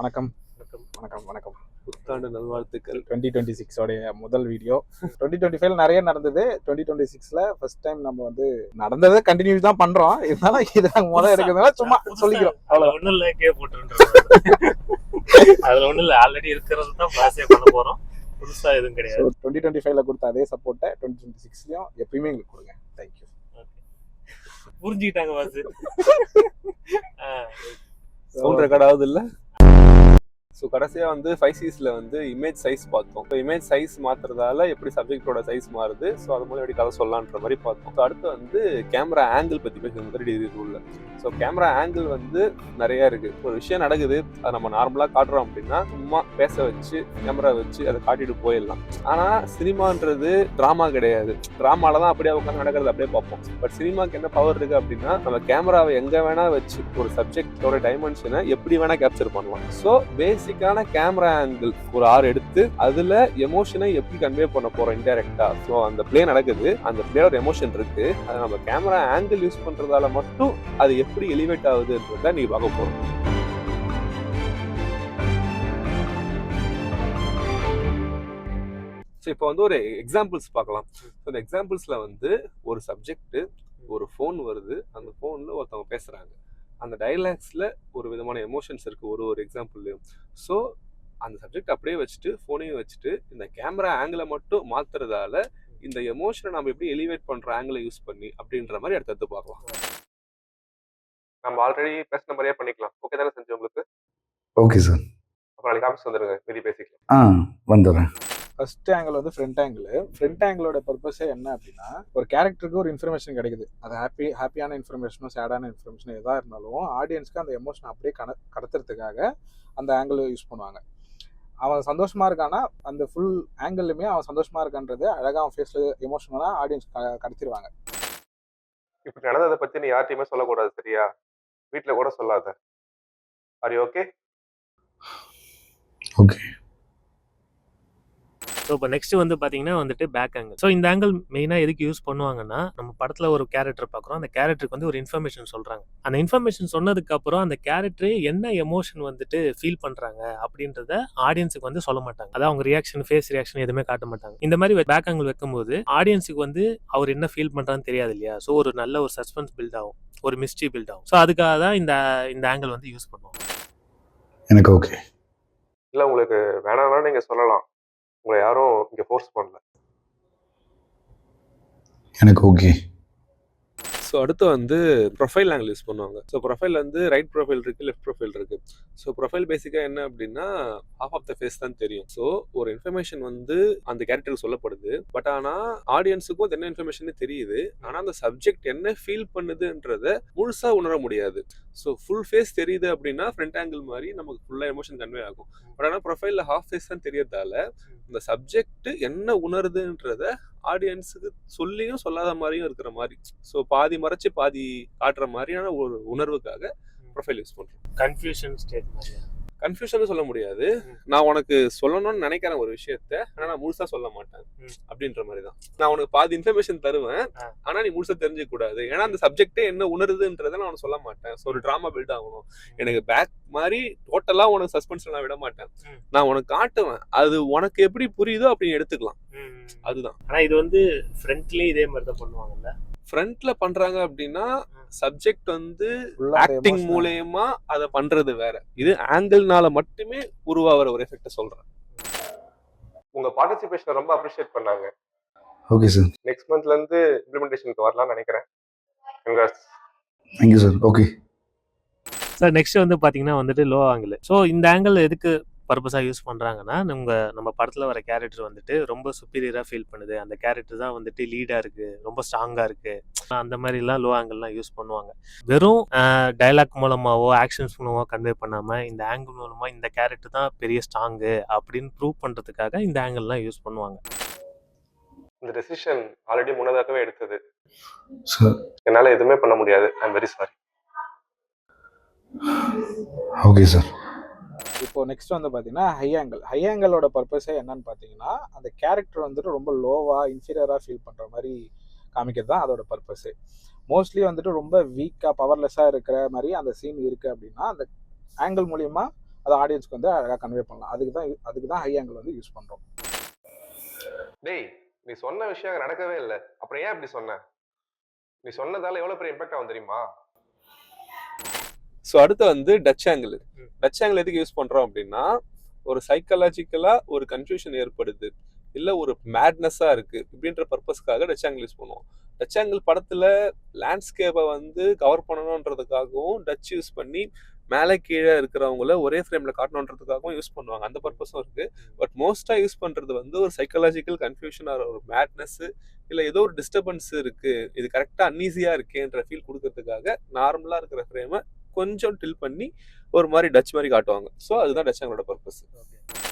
வணக்கம் வணக்கம். வணக்கம் வணக்கம். புத்தாண்டு நல்வாழ்த்துக்கள். 2026 முதல் வீடியோ. 2025 நிறைய நடந்தது. 2026 ஃபர்ஸ்ட் டைம் நம்ம நடந்ததை கண்டினியூ தான் பண்றோம். இருந்தாலும் இது நாங்கள் முதல் எடுக்கிறதுனால சும்மா சொல்லிக்கிறோம். அவ்வளோ ஒன்றும் இல்லை, அதுல ஒன்றும் இல்லை, ஆல்ரெடி இருக்கிறது தான் பாசியா பண்ண போறோம். புதுசா எதுவும் கிடையாது. 2025 கொடுத்த அதே சப்போர்ட்டை 2026 எப்பயுமே எங்களுக்கு கொடுங்க. தேங்க்யூ. புரிஞ்சுக்கிட்டாங்க பாஸ். சவுண்ட் ரெக்கார்ட் ஆகுது இல்லை? ஸோ கடைசியாக 5Cs இமேஜ் சைஸ் பார்த்தோம். ஸோ இமேஜ் சைஸ் மாற்றுறதால எப்படி சப்ஜெக்டோட சைஸ் மாறுது, ஸோ அது மூலம் எப்படி கதை சொல்லலான்ற மாதிரி பார்த்தோம். ஸோ அடுத்து கேமரா ஆங்கிள் பற்றி பேசுறது 3D ரூலில். ஸோ கேமரா ஆங்கிள் நிறையா இருக்குது. ஒரு விஷயம் நடக்குது, அதை நம்ம நார்மலாக காட்டுறோம் அப்படின்னா சும்மா பேச வச்சு கேமரா வச்சு அதை காட்டிட்டு போயிடலாம். ஆனால் சினிமான்றது ட்ராமா கிடையாது. ட்ராமால தான் அப்படியே உட்காந்து நடக்கிறது அப்படியே பார்ப்போம். பட் சினிமாவுக்கு என்ன பவர் இருக்குது அப்படின்னா, நம்ம கேமராவை எங்கே வேணால் வச்சு ஒரு சப்ஜெக்டோட டைமென்ஷனை எப்படி வேணால் கேப்சர் பண்ணலாம். ஸோ பேசிக்கான கேமரா ஆங்கிள் ஒரு எடுத்து அதுல எமோஷனை எப்படி கன்வே பண்ண போறோம் இன்டைரக்டா. ஸோ அந்த பிளே நடக்குது, அந்த பிளேயோட எமோஷன் இருக்கு, அதை நம்ம கேமரா ஆங்கிள் யூஸ் பண்றதால மட்டும் அது எப்படி எலிவேட் ஆகுதுன்றத நீங்க பார்க்க போறோம். ஸோ இப்போ ஒரு எக்ஸாம்பிள்ஸ் பார்க்கலாம். ஸோ இந்த எக்ஸாம்பிள்ஸ்ல ஒரு சப்ஜெக்ட், ஒரு ஃபோன் வருது, அந்த ஃபோன்ல ஒருத்தவங்க பேசுறாங்க. அந்த டைலாக்ஸில் ஒரு விதமான எமோஷன்ஸ் இருக்குது ஒரு எக்ஸாம்பிள்லையும். ஸோ அந்த சப்ஜெக்ட் அப்படியே வச்சுட்டு ஃபோனையும் வச்சுட்டு இந்த கேமரா ஆங்கிளை மட்டும் மாற்றுறதால இந்த எமோஷனை நம்ம எப்படி எலிவேட் பண்ணுற ஆங்கிளை யூஸ் பண்ணி அப்படின்ற மாதிரி அடுத்தடுத்து பார்க்கலாம். நம்ம ஆல்ரெடி பேசின மாதிரியே பண்ணிக்கலாம். ஓகே தானே செஞ்சு உங்களுக்கு? Okay sir. அப்புறம் நாளைக்கு ஆஃபீஸ் வந்துடுங்க, மீதி பேசிக்கலாம். வந்துடுறேன். First angle front angle. Front ஆங்கிளோட பர்பஸே என்ன அப்படின்னா, ஒரு கேரக்டருக்கு ஒரு இன்ஃபர்மேஷன் கிடைக்குது. அது ஹாப்பியான இன்ஃபர்மேஷனோ சேடான இன்ஃபர்மேஷனோ எதாக இருந்தாலும் ஆடியன்ஸ்க்கு அந்த எமோஷனை அப்படியே கடத்துறதுக்காக அந்த ஆங்கிள் யூஸ் பண்ணுவாங்க. அவன் சந்தோஷமா இருக்கானா அந்த ஃபுல் ஆங்கிள்லையுமே அவன் சந்தோஷமா இருக்கான்றது அழகாக அவன் ஃபேஸ்ல எமோஷனலாக ஆடியன்ஸ் கடத்திடுவாங்க. இப்படி நடந்ததை பற்றி நீ யார்ட்டையுமே சொல்லக்கூடாது, சரியா? வீட்டில் கூட சொல்லாத. Are you okay? Okay. So இப்போ நெக்ஸ்ட் பார்த்தீங்கன்னா பேக் ஆங்கிள். ஸோ இந்த ஆங்கிள் மெயினாக எதுக்கு யூஸ் பண்ணுவாங்கன்னா, நம்ம படத்தில் ஒரு கேரக்டர் பார்க்குறோம், அந்த கேரக்டருக்கு ஒரு இன்ஃபர்மேஷன் சொல்கிறாங்க. அந்த இன்ஃபர்மேஷன் சொன்னதுக்கப்புறம் அந்த கேரக்டர் என்ன எமோஷன் ஃபீல் பண்ணுறாங்க அப்படின்றத ஆடியன்ஸுக்கு சொல்ல மாட்டாங்க. அதாவது அவங்க ரியாக்ஷன், ஃபேஸ் ரியாக்ஷன் எதுவுமே காட்ட மாட்டாங்க. இந்த மாதிரி பேக் ஆங்கிள் வைக்கும்போது ஆடியன்ஸுக்கு அவர் என்ன ஃபீல் பண்ணுறான்னு தெரியாது இல்லையா? ஸோ ஒரு நல்ல ஒரு சஸ்பென்ஸ் பில்ட் ஆகும், ஒரு மிஸ்ட்ரி பில்ட் ஆகும். ஸோ அதுக்காக தான் இந்த ஆங்கிள் யூஸ் பண்ணுவோம். எனக்கு ஓகே. இல்லை உங்களுக்கு வேணாம்னா நீங்கள் சொல்லலாம், உங்களை யாரும் இங்கே ஃபோர்ஸ் பண்ணல. எனக்கு ஓகே. ஸோ அடுத்து ப்ரொஃபைல் ஆங்கிள் யூஸ் பண்ணுவாங்க. ஸோ ப்ரொஃபைல் ரைட் ப்ரொஃபைல் இருக்குது, லெஃப்ட் ப்ரொஃபைல் இருக்குது. ஸோ ப்ரொஃபைல் பேசிக்காக என்ன அப்படின்னா, ஹாஃப் ஆஃப் த ஃபேஸ் தான் தெரியும். ஸோ ஒரு இன்ஃபர்மேஷன் அந்த கேரக்டருக்கு சொல்லப்படுது. பட் ஆனால் ஆடியன்ஸுக்கும் அது என்ன இன்ஃபர்மேஷன் தெரியுது. ஆனால் அந்த சப்ஜெக்ட் என்ன ஃபீல் பண்ணுதுன்றத முழுசாக உணர முடியாது. ஸோ ஃபுல் ஃபேஸ் தெரியுது அப்படின்னா ஃப்ரண்ட் ஆங்கிள் மாதிரி நமக்கு ஃபுல்லாக எமோஷன் கன்வே ஆகும். பட் ஆனால் ப்ரொஃபைலில் ஹாஃப் ஃபேஸ் தான் தெரியறதால இந்த சப்ஜெக்ட் என்ன உணருதுன்றத ஆடியன்ஸுக்கு சொல்லியும் சொல்லாத மாதிரியும் இருக்கிற மாதிரி, ஸோ பாதி மறைச்சு பாதி காட்டுற மாதிரியான ஒரு உணர்வுக்காக ப்ரொஃபைல் யூஸ் பண்ணுறோம். கன்ஃபியூஷன் ஸ்டேட் மாதிரியா? கன்ஃபியூஷன் சொல்ல முடியாது. நான் உனக்கு சொல்லணும்னு நினைக்கிறேன் ஒரு விஷயத்த, ஆனா நான் முழுசா சொல்ல மாட்டேன் அப்படின்ற மாதிரி தான். நான் உனக்கு பாதி இன்ஃபர்மேஷன் தருவேன், ஆனா நீ முழுசா தெரிஞ்சுக்க கூடாது. ஏன்னா அந்த சப்ஜெக்டே என்ன உணருதுன்றதை நான் உனக்கு சொல்ல மாட்டேன். ஸோ ஒரு ட்ராமா பில்ட் ஆகணும். எனக்கு பேக் மாதிரி டோட்டலா உனக்கு சஸ்பென்ஸ் நான் விட மாட்டேன். நான் உனக்கு காட்டுவேன், அது உனக்கு எப்படி புரியுதோ அப்படி எடுத்துக்கலாம். அதுதான். ஆனா இது ஃப்ரண்ட்லயே இதே மாதிரி தான் பண்ணுவாங்கல்ல. ஃப்ரண்ட்ல பண்றாங்க அப்படின்னா சப்ஜெக்ட் ஆக்டிங் மூலமா அதை பண்றது வேற. இது ஆங்கிள்னால மட்டுமே உருவாகிற ஒரு எஃபெக்ட் சொல்றேன். உங்க பார்ட்டிசிபேஷனை ரொம்ப அப்ரிஷியேட் பண்ணாங்க. Okay sir. நெக்ஸ்ட் மந்த்ல இருந்து இம்ப்ளிமெண்டேஷனுக்கு வரலாம்னு நினைக்கிறேன். Congrats. Thank you sir. Okay sir. Next பாத்தீங்கன்னா லோ ஆங்கிள். ஸோ இந்த ஆங்கிள் எதுக்கு பர்பஸாக யூஸ் பண்ணுறாங்கன்னா, நம்ம படத்தில் வர கேரக்டர் ரொம்ப சுப்பீரியராக ஃபீல் பண்ணுது, அந்த கேரக்டர் தான் லீடாக இருக்குது, ரொம்ப ஸ்ட்ராங்காக இருக்குது, அந்த மாதிரிலாம் லோ ஆங்கிள்லாம் யூஸ் பண்ணுவாங்க. வெறும் டைலாக் மூலமாகவோ ஆக்ஷன்ஸ் மூலமாகவோ கன்வே பண்ணாமல் இந்த ஆங்கிள் மூலமாக இந்த கேரக்டர் தான் பெரிய ஸ்ட்ராங்கு அப்படின்னு ப்ரூவ் பண்ணுறதுக்காக இந்த ஆங்கிள்லாம் யூஸ் பண்ணுவாங்க. இந்த டெசிஷன் ஆல்ரெடி முன்னதாகவே எடுத்தது சார். என்னால் எதுவுமே பண்ண முடியாது. I am very sorry. Okay sir. இப்போ நெக்ஸ்ட் பார்த்தீங்கன்னா ஹை ஆங்கிளோட பர்பஸே என்னன்னு பார்த்தீங்கன்னா, அந்த கேரக்டர் ரொம்ப லோவாக இன்ஃபீரியராக ஃபீல் பண்ணுற மாதிரி காமிக்கிறது தான் அதோட பர்பஸே. மோஸ்ட்லி ரொம்ப வீக்காக பவர்லெஸ்ஸாக இருக்கிற மாதிரி அந்த சீன் இருக்குது அப்படின்னா, அந்த ஆங்கிள் மூலிமா அதை ஆடியன்ஸ்க்கு வந்து அழகாக கன்வே பண்ணலாம். அதுக்கு தான் ஹை ஆங்கிள் வந்து யூஸ் பண்ணுறோம். டேய், நீ சொன்ன விஷயம் அங்க நடக்கவே இல்ல. அப்புறம் ஏன் இப்படி சொன்ன? நீ சொன்னதால எவ்வளவு பெரிய இம்பாக்ட் ஆகும் தெரியுமா? ஸோ அடுத்து வந்து டச் ஆங்கிள். டச் ஆங்கிள் எதுக்கு யூஸ் பண்றோம் அப்படின்னா, ஒரு சைக்காலஜிக்கலா ஒரு கன்ஃபியூஷன் ஏற்படுது, இல்ல ஒரு மேட்னஸா இருக்கு இப்படின்ற பர்பஸ்க்காக டச் ஆங்கிள் யூஸ் பண்ணுவோம். டச் ஆங்கிள் படத்துல லேண்ட்ஸ்கேப்பை வந்து கவர் பண்ணணுன்றதுக்காகவும் டச் யூஸ் பண்ணி மேலே கீழே இருக்கிறவங்கள ஒரே ஃப்ரேம்ல காட்டணுன்றதுக்காகவும் யூஸ் பண்ணுவாங்க. அந்த பர்பஸும் இருக்கு. பட் மோஸ்டா யூஸ் பண்றது வந்து ஒரு சைக்காலஜிக்கல் கன்ஃபியூஷன், ஒரு மேட்னஸ், இல்ல ஏதோ ஒரு டிஸ்டர்பன்ஸ் இருக்கு, இது கரெக்டா அன்ஈஸியா இருக்கேன்ற ஃபீல் கொடுக்கறதுக்காக நார்மலா இருக்கிற ஃப்ரேமை கொஞ்சம் டில் பண்ணி ஒரு மாதிரி டச் மாதிரி காட்டுவாங்க. ஸோ அதுதான் டச் ஆங்கிளோட பர்பஸ்.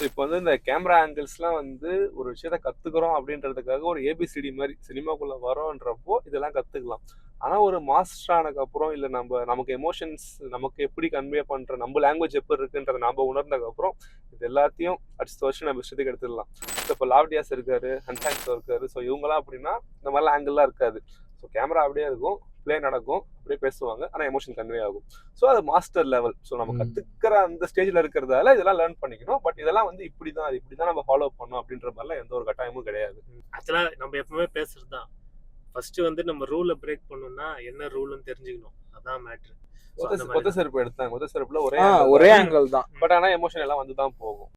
இப்போ வந்து இந்த கேமரா ஆங்கிள்ஸ்லாம் வந்து ஒரு விஷயத்த கற்றுக்குறோம் அப்படின்றதுக்காக ஒரு ஏபிசிடி மாதிரி சினிமாக்குள்ளே வரோன்றப்போ இதெல்லாம் கற்றுக்கலாம். ஆனால் ஒரு மாஸ்டர் ஆனதுக்கப்புறம் இல்லை நமக்கு எமோஷன்ஸ் நமக்கு எப்படி கன்வே பண்ணுற நம்ம லாங்குவேஜ் எப்படி இருக்குன்றதை நம்ம உணர்ந்ததுக்கப்புறம் இது எல்லாத்தையும் அடுத்த வருஷம் நம்ம இஷ்டத்துக்கு எடுத்துடலாம். இப்போ லாவ்டியாஸ் இருக்காரு, ஹன்சாங்ஸோ இருக்காரு. ஸோ இவங்களாம் அப்படின்னா இந்த மாதிரிலாம் ஆங்கிள்லாம் இருக்காது. ஸோ கேமரா அப்படியே இருக்கும், ப்ளே நடக்கும், அப்படியே பேசுவாங்க, ஆனால் எமோஷன் கன்வே ஆகும். ஸோ அது மாஸ்டர் லெவல். ஸோ நம்ம கற்றுக்கிற அந்த ஸ்டேஜில் இருக்கிறதால இதெல்லாம் லேர்ன் பண்ணிக்கணும். பட் இதெல்லாம் வந்து இப்படி தான் நம்ம ஃபாலோ பண்ணணும் அப்படின்ற மாதிரிலாம் எந்த ஒரு கட்டாயமும் கிடையாது. ஆக்சுவலாக நம்ம எப்பவுமே பேசுறது தான். ஃபர்ஸ்ட் வந்து நம்ம ரூலை பிரேக் பண்ணணும்னா என்ன ரூல்னு தெரிஞ்சுக்கணும். அதான் மேட்ரு. ஒத்த செருப்பு எடுத்தாங்க, ஒத்த செருப்புல ஒரே ஆங்கிள் தான். பட் ஆனால் எமோஷன் எல்லாம் வந்து தான் போகும்.